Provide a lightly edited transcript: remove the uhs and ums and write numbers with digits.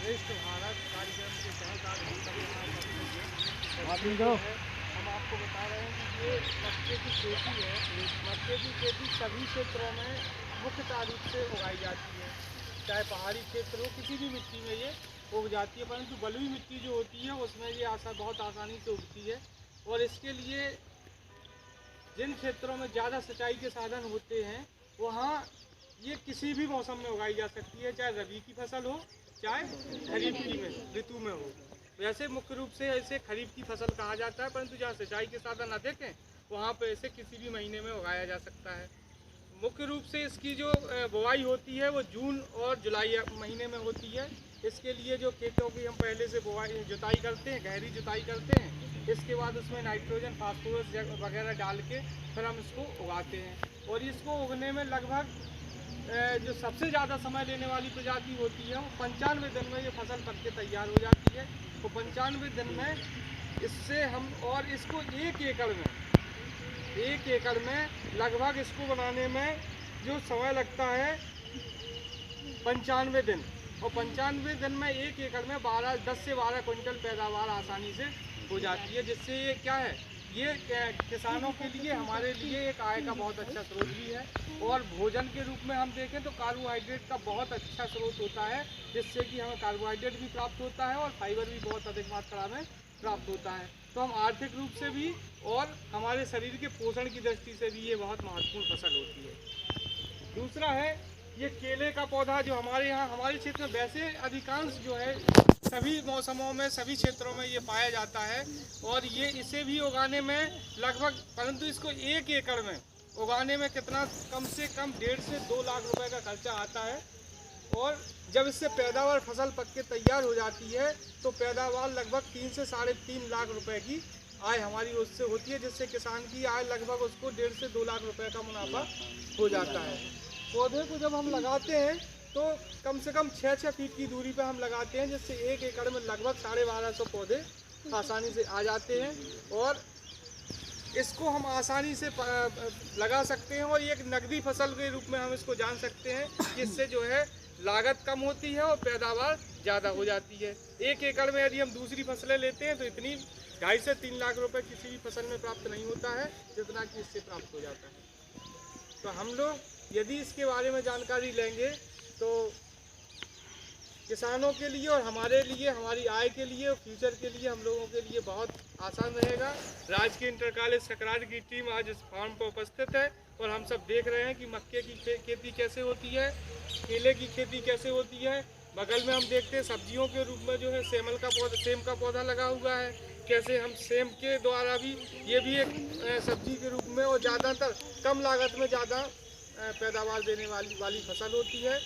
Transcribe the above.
श्रेष्ठ भारत कार्यक्रम के तहत आज हम आपको बता रहे हैं कि ये मक्के की खेती है। मक्के की खेती सभी क्षेत्रों में मुख्य तारीख से उगाई जाती है, चाहे पहाड़ी क्षेत्र हो, किसी भी मिट्टी में ये उग जाती है, परंतु बलुई मिट्टी जो होती है उसमें ये बहुत आसानी से उगती है। और इसके लिए जिन क्षेत्रों में ज़्यादा सिंचाई के साधन होते हैं वहाँ ये किसी भी मौसम में उगाई जा सकती है, चाहे रबी की फसल हो चाहे खरीफ की ऋतु में हो। वैसे मुख्य रूप से इसे खरीफ की फसल कहा जाता है, परंतु जहाँ सिंचाई के साधन अधिक हैं वहाँ पर इसे किसी भी महीने में उगाया जा सकता है। मुख्य रूप से इसकी जो बुआई होती है वो जून और जुलाई महीने में होती है। इसके लिए जो खेतों की हम पहले से जुताई करते हैं, गहरी जुताई करते हैं, इसके बाद उसमें नाइट्रोजन फास्फोरस वगैरह डाल के फिर हम इसको उगाते हैं। और इसको उगने में लगभग जो सबसे ज़्यादा समय लेने वाली प्रजाति होती है वो 95 दिन में ये फसल पक के तैयार हो जाती है। तो 95 दिन में इससे हम, और इसको एक एकड़ में लगभग इसको बनाने में जो समय लगता है 95 दिन, और 95 दिन में एक एकड़ में 10 से 12 क्विंटल पैदावार आसानी से हो जाती है। जिससे ये क्या है, ये किसानों के लिए, हमारे लिए एक आय का बहुत अच्छा स्रोत भी है। और भोजन के रूप में हम देखें तो कार्बोहाइड्रेट का बहुत अच्छा स्रोत होता है, जिससे कि हमें कार्बोहाइड्रेट भी प्राप्त होता है और फाइबर भी बहुत अधिक मात्रा में प्राप्त होता है। तो हम आर्थिक रूप से भी और हमारे शरीर के पोषण की दृष्टि से भी ये बहुत महत्वपूर्ण फसल होती है। दूसरा है ये केले का पौधा, जो हमारे यहाँ हमारे क्षेत्र में वैसे अधिकांश जो है सभी मौसमों में सभी क्षेत्रों में ये पाया जाता है। और ये इसे भी उगाने में लगभग, परंतु इसको एक एकड़ में उगाने में कितना, कम से कम 1.5 से 2 लाख रुपए का खर्चा आता है। और जब इससे पैदावार फसल पक के तैयार हो जाती है तो पैदावार लगभग 3 से 3.5 लाख रुपए की आय हमारी उससे होती है, जिससे किसान की आय लगभग उसको 1.5 से 2 लाख रुपए का मुनाफा हो जाता है। पौधे को जब हम लगाते हैं तो कम से कम 6-6 फीट की दूरी पर हम लगाते हैं, जिससे एक एकड़ में लगभग 1250 पौधे आसानी से आ जाते हैं। और इसको हम आसानी से लगा सकते हैं और एक नकदी फसल के रूप में हम इसको जान सकते हैं, जिससे जो है लागत कम होती है और पैदावार ज़्यादा हो जाती है। एक एकड़ में यदि हम दूसरी फसलें लेते हैं तो इतनी 2.5 से 3 लाख रुपए किसी भी फसल में प्राप्त नहीं होता है जितना कि इससे प्राप्त हो जाता है। तो हम लोग यदि इसके बारे में जानकारी लेंगे तो किसानों के लिए और हमारे लिए, हमारी आय के लिए और फ्यूचर के लिए हम लोगों के लिए बहुत आसान रहेगा। राजकीय इंटर कॉलेज सकराट की टीम आज इस फार्म पर उपस्थित है और हम सब देख रहे हैं कि मक्के की खेती कैसे होती है, केले की खेती कैसे होती है। बगल में हम देखते हैं सब्जियों के रूप में जो है सेम का पौधा लगा हुआ है। कैसे हम सेम के द्वारा भी, ये भी एक सब्जी के रूप में और ज़्यादातर कम लागत में ज़्यादा पैदावार देने वाली फसल होती है।